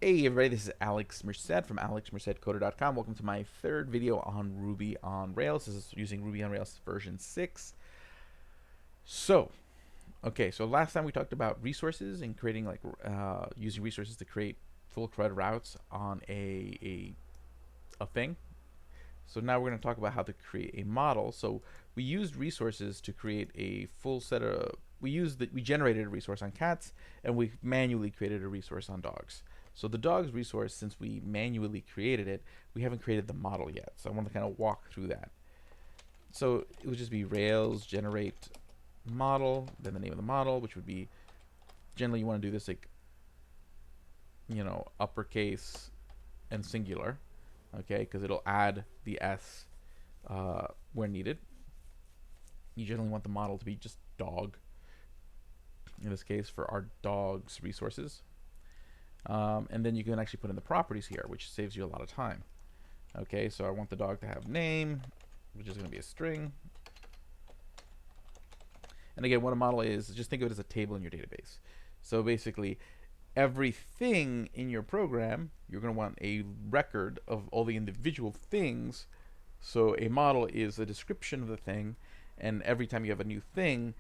Hey everybody, this is Alex Merced from alexmercedcoder.com. Welcome to my third video on Ruby on Rails. This is using Ruby on Rails version 6. So last time we talked about resources and creating using resources to create full CRUD routes on a thing. So now we're going to talk about how to create a model. So we used resources to create a full set of we generated a resource on cats, and we manually created a resource on dogs. So the dogs resource, since we manually created it, we haven't created the model yet. So I want to kind of walk through that. So it would just be Rails generate model, then the name of the model, which would be, generally you want to do this like, uppercase and singular, okay, because it'll add the S where needed. You generally want the model to be just dog, in this case for our dog's resources. And then you can actually put in the properties here, which saves you a lot of time. Okay, so I want the dog to have name, which is going to be a string. And again, what a model is, just think of it as a table in your database. So basically, everything in your program, you're going to want a record of all the individual things. So a model is a description of the thing, and every time you have a new thing,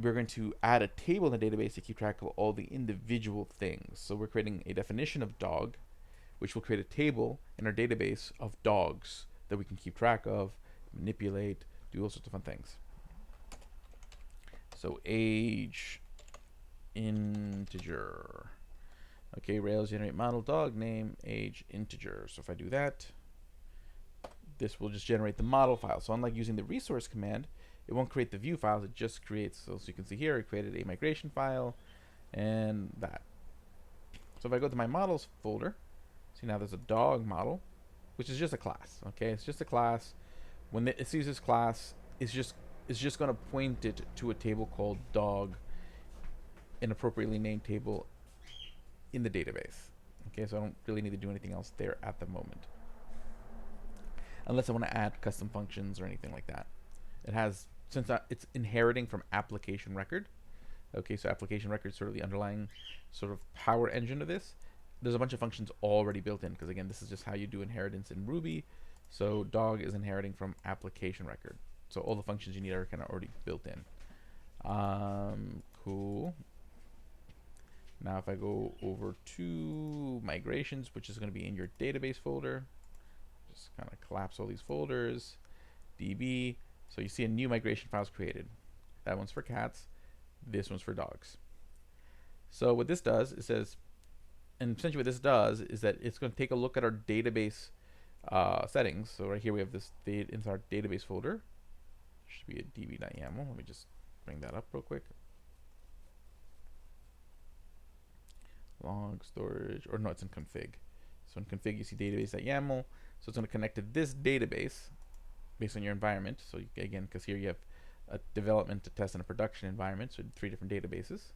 we're going to add a table in the database to keep track of all the individual things. So we're creating a definition of dog, which will create a table in our database of dogs that we can keep track of, manipulate, do all sorts of fun things. So age integer. Okay, Rails generate model dog name age integer. So if I do that, this will just generate the model file. So unlike using the resource command, it won't create the view files, it just creates, so you can see here, it created a migration file and that. So if I go to my models folder, see now there's a dog model, which is just a class, okay? It's just a class. When it sees this class, it's just going to point it to a table called dog, an appropriately named table in the database. Okay, so I don't really need to do anything else there at the moment, unless I want to add custom functions or anything like that. It has, since it's inheriting from application record. Okay, so application record is sort of the underlying sort of power engine of this. There's a bunch of functions already built in, because again, this is just how you do inheritance in Ruby. So dog is inheriting from application record. So all the functions you need are kind of already built in. Cool. Now if I go over to migrations, which is going to be in your database folder, just kind of collapse all these folders, DB. So you see a new migration files created. That one's for cats. This one's for dogs. So what this does, it says, and essentially what this does is that it's going to take a look at our database settings. So right here we have this in our database folder. Should be a db.yaml. Let me just bring that up real quick. Log storage, or no, it's in config. So in config you see database.yaml. So it's going to connect to this database based on your environment. So again, because here you have a development, a test, and a production environment, so 3 different databases.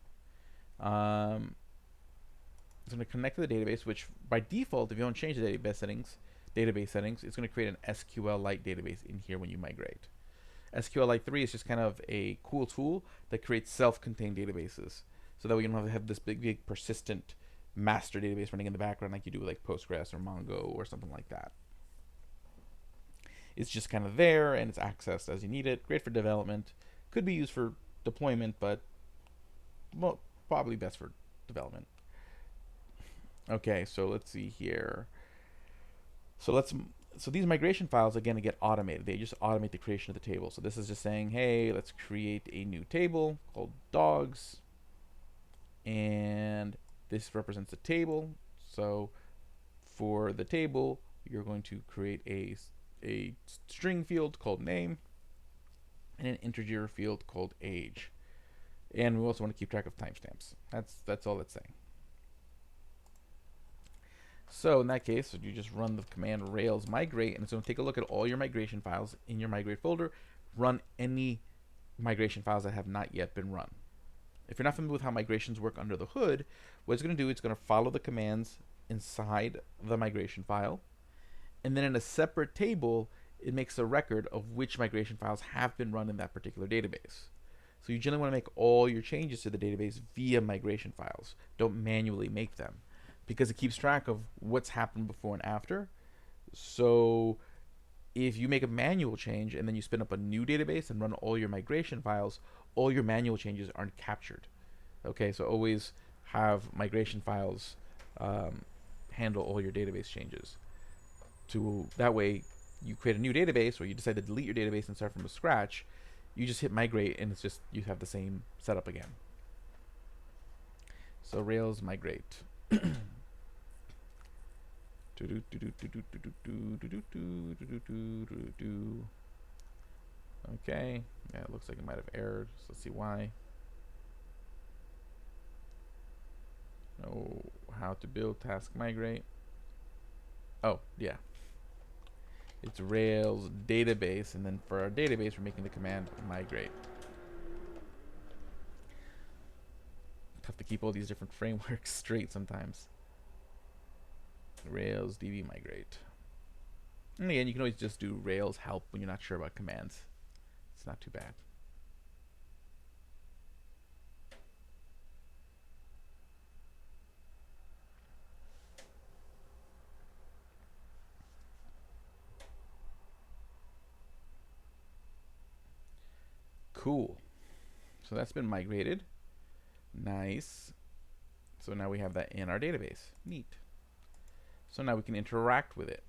It's going to connect to the database, which by default, if you don't change the database settings, it's going to create an SQLite database in here when you migrate. SQLite 3 is just kind of a cool tool that creates self-contained databases, so that we don't have this big persistent master database running in the background like you do with like Postgres or Mongo or something like that. It's just kind of there, and it's accessed as you need it. Great for development. Could be used for deployment, but well, probably best for development. Okay, so let's see here. So these migration files again get automated. They just automate the creation of the table. So this is just saying, hey, let's create a new table called dogs, and this represents a table. So for the table, you're going to create a string field called name and an integer field called age, and we also want to keep track of timestamps. That's all it's saying. So in that case, you just run the command rails migrate, and it's going to take a look at all your migration files in your migrate folder, run any migration files that have not yet been run. If you're not familiar with how migrations work under the hood, what it's going to do, it's going to follow the commands inside the migration file, and then in a separate table, it makes a record of which migration files have been run in that particular database. So you generally want to make all your changes to the database via migration files. Don't manually make them. because it keeps track of what's happened before and after. So if you make a manual change and then you spin up a new database and run all your migration files, all your manual changes aren't captured. Okay, so always have migration files handle all your database changes. To that way, you create a new database or you decide to delete your database and start from scratch. You just hit migrate and it's just you have the same setup again. So Rails migrate. Okay, yeah, it looks like it might have errored. So let's see why. Know how to build task migrate. Oh, yeah. It's Rails database, and then for our database, we're making the command migrate. Tough to keep all these different frameworks straight sometimes. Rails DB migrate. And again, you can always just do Rails help when you're not sure about commands. It's not too bad. Cool. So that's been migrated. Nice. So now we have that in our database. Neat. So now we can interact with it.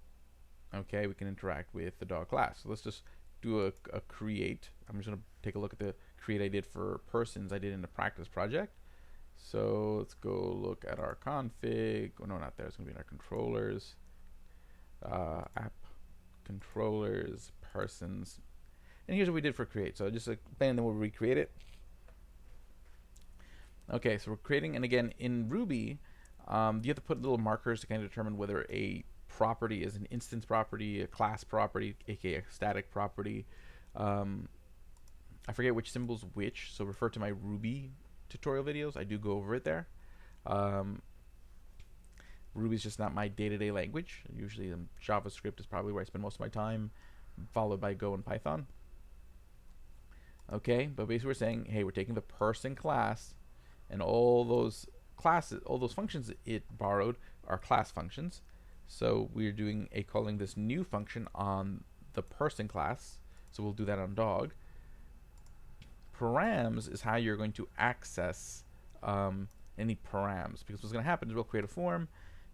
Okay, we can interact with the dog class. So let's just do a create. I'm just going to take a look at the create I did for persons I did in the practice project. So let's go look at our config. Oh, no, not there. It's going to be in our controllers. App controllers, persons. And here's what we did for create. So just and then we'll recreate it. Okay, so we're creating, and again, in Ruby, you have to put little markers to kind of determine whether a property is an instance property, a class property, aka a static property. I forget which symbol's which, so refer to my Ruby tutorial videos. I do go over it there. Ruby's just not my day-to-day language. Usually JavaScript is probably where I spend most of my time, followed by Go and Python. Okay, but basically we're saying, hey, we're taking the person class, and all those classes, all those functions it borrowed are class functions. So we're doing calling this new function on the person class. So we'll do that on dog. Params is how you're going to access any params, because what's going to happen is we'll create a form,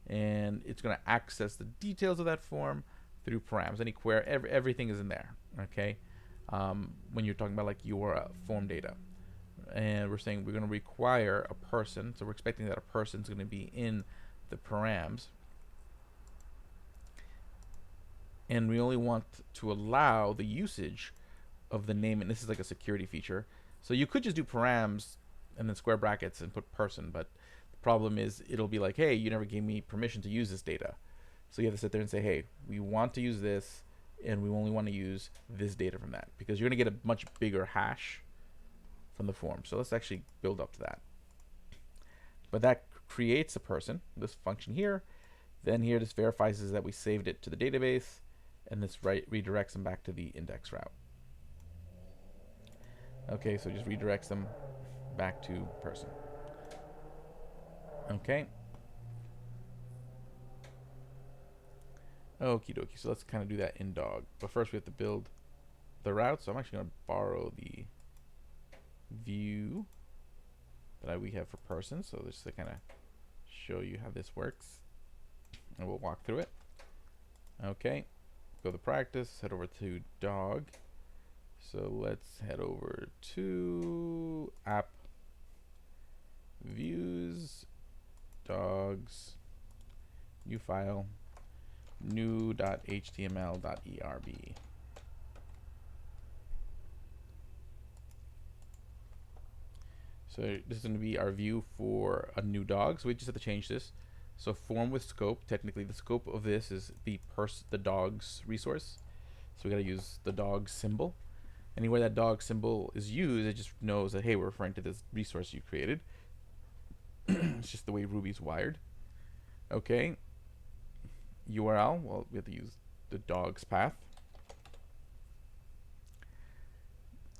and it's going to access the details of that form through params. Any query, everything is in there. Okay, when you're talking about like your form data. And we're saying we're going to require a person, so we're expecting that a person is going to be in the params, and we only want to allow the usage of the name, and this is like a security feature. So you could just do params and then square brackets and put person, but the problem is it'll be like, hey, you never gave me permission to use this data. So you have to sit there and say, hey, we want to use this, and we only want to use this data from that, because you're going to get a much bigger hash from the form. So let's actually build up to that. But that creates a person, this function here. Then here this verifies is that we saved it to the database, and this redirects them back to the index route. Okay, so it just redirects them back to person. Okay. Okie dokie, so let's kind of do that in dog. But first we have to build the route, so I'm actually going to borrow the view that we have for person, so just to kind of show you how this works, and we'll walk through it. Okay, go to practice, head over to dog. So let's head over to app views, dogs, new file, new.html.erb. So this is going to be our view for a new dog. So we just have to change this. So form with scope. Technically, the scope of this is the dog's resource. So we got to use the dog symbol. Anywhere that dog symbol is used, it just knows that, hey, we're referring to this resource you created. It's just the way Ruby's wired. Okay. URL. Well, we have to use the dog's path.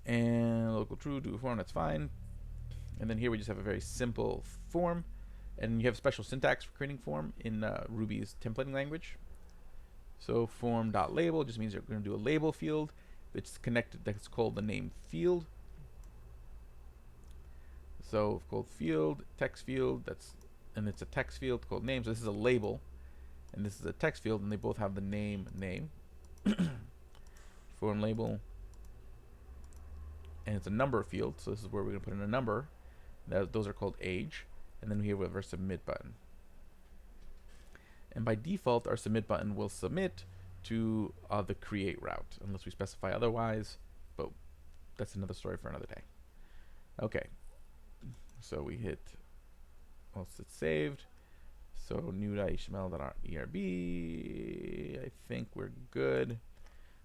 And local true, do a form, that's fine. And then here we just have a very simple form. And you have special syntax for creating form in Ruby's templating language. So form.label just means you're going to do a label field that's connected, that's called the name field. So called field, text field, and it's a text field called name. So this is a label, and this is a text field, and they both have the name. Form label, and it's a number field. So this is where we're going to put in a number. Those are called age, and then we have our submit button. And by default, our submit button will submit to the create route, unless we specify otherwise, but that's another story for another day. Okay, so we hit, once it's saved, so new.html.erb, I think we're good.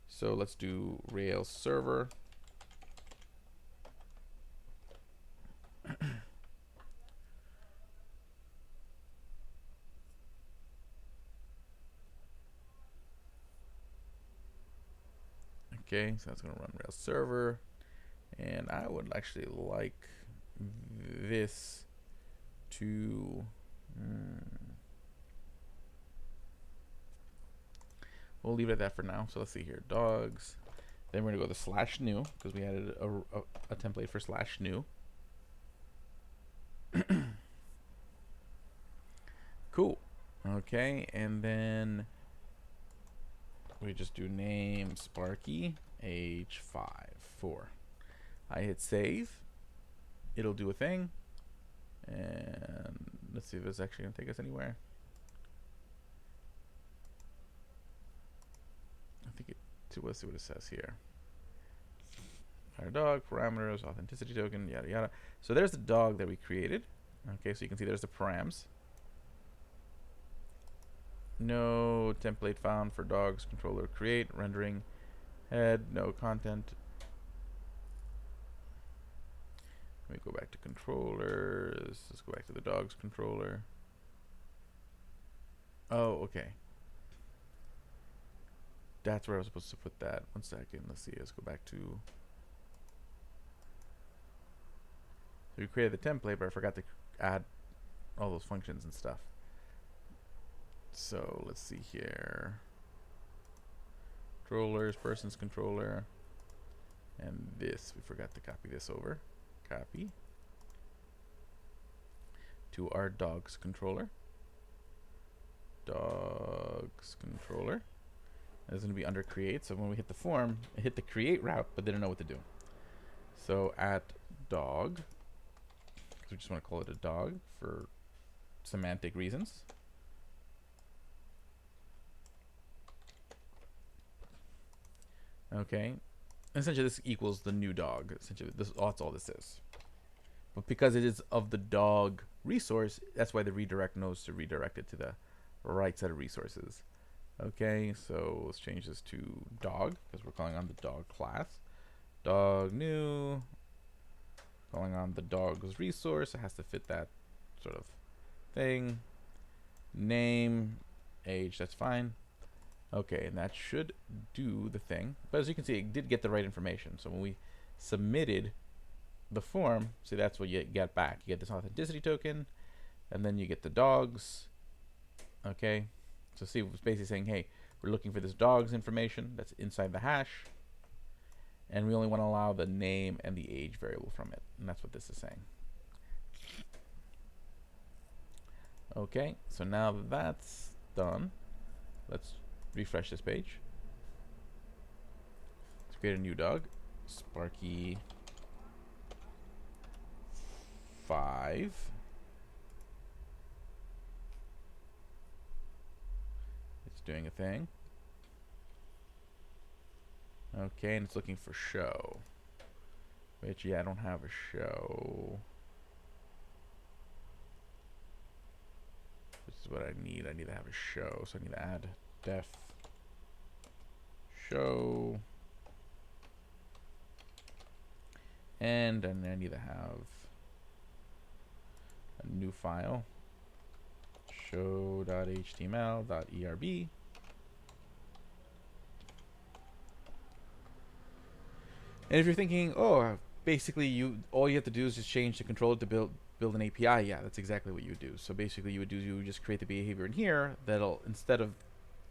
So let's do Rails server. Okay, so that's going to run Rails server, and I would actually like this to we'll leave it at that for now. So let's see here, dogs. Then we're going to go to /new because we added a template for /new. Cool. Okay, and then we just do name Sparky, age 4. I hit save. It'll do a thing. And let's see if it's actually going to take us anywhere. I think let's see what it says here. Our dog, parameters, authenticity token, yada yada. So there's the dog that we created. Okay, so you can see there's the params. No template found for dogs controller create rendering head, no content. Let me go back to controllers. Let's go back to the dogs controller. Oh, okay. That's where I was supposed to put that. 1 second. Let's see. Let's go back to. So we created the template, but I forgot to add all those functions and stuff. So let's see here. Controllers, persons controller, and this. We forgot to copy this over. Copy to our dogs controller. Dogs controller. And it's going to be under create. So when we hit the form, it hit the create route, but didn't know what to do. So at dog, because we just want to call it a dog for semantic reasons. Okay, essentially this equals the new dog. Essentially, that's all this is. But because it is of the dog resource, that's why the redirect knows to redirect it to the right set of resources. Okay, so let's change this to dog because we're calling on the dog class. Dog new, calling on the dog's resource. It has to fit that sort of thing. Name, age, that's fine. Okay, and that should do the thing. But as you can see, it did get the right information. So when we submitted the form, see, that's what you get back. You get this authenticity token, and then you get the dogs. Okay, so see, it's basically saying, hey, we're looking for this dog's information that's inside the hash, and we only want to allow the name and the age variable from it. And that's what this is saying. Okay, so now that that's done, let's refresh this page. Let's create a new dog, Sparky 5. It's doing a thing. Okay, and it's looking for show. Which, yeah, I don't have a show. This is what I need. I need to have a show, so I need to add def show, and then I need to have a new file, show.html.erb, and if you're thinking, oh, basically all you have to do is just change the controller to build build an API, yeah, that's exactly what you would do. So basically, you would just create the behavior in here that'll, instead of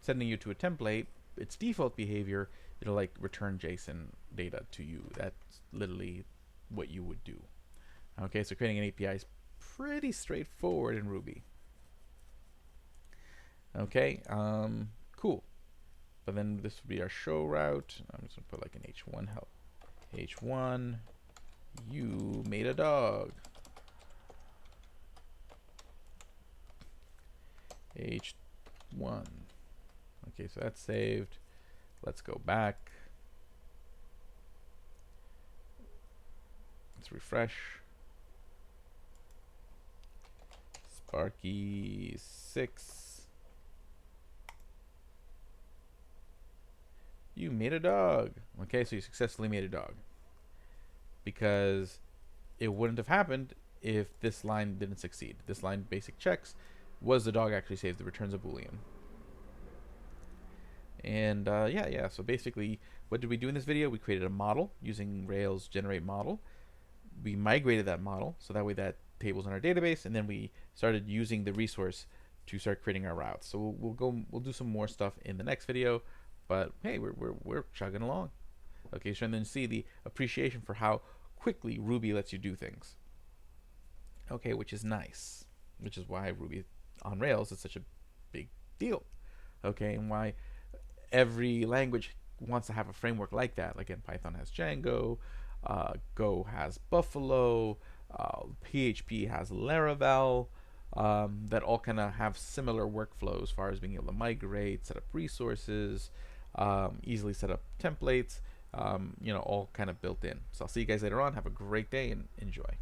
sending you to a template, its default behavior, it'll like return JSON data to you. That's literally what you would do. Okay, so creating an API is pretty straightforward in Ruby. Okay, cool. But then this would be our show route. I'm just gonna put like an h1 help. h1, you made a dog. h1. Okay, so that's saved. Let's go back. Let's refresh. Sparky 6. You made a dog. Okay, so you successfully made a dog. Because it wouldn't have happened if this line didn't succeed. This line basic checks, was the dog actually saved? It returns a Boolean. And yeah, so basically, what did we do in this video? We created a model using Rails generate model. We migrated that model, so that way that table's in our database, and then we started using the resource to start creating our routes. So we'll do some more stuff in the next video, but hey, we're chugging along. Okay, so and then see the appreciation for how quickly Ruby lets you do things. Okay, which is nice, which is why Ruby on Rails is such a big deal. Okay, and why every language wants to have a framework like that. Like, again, Python has Django, Go has Buffalo, PHP has Laravel, that all kind of have similar workflows as far as being able to migrate, set up resources, easily set up templates, all kind of built in. So I'll see you guys later on. Have a great day and enjoy.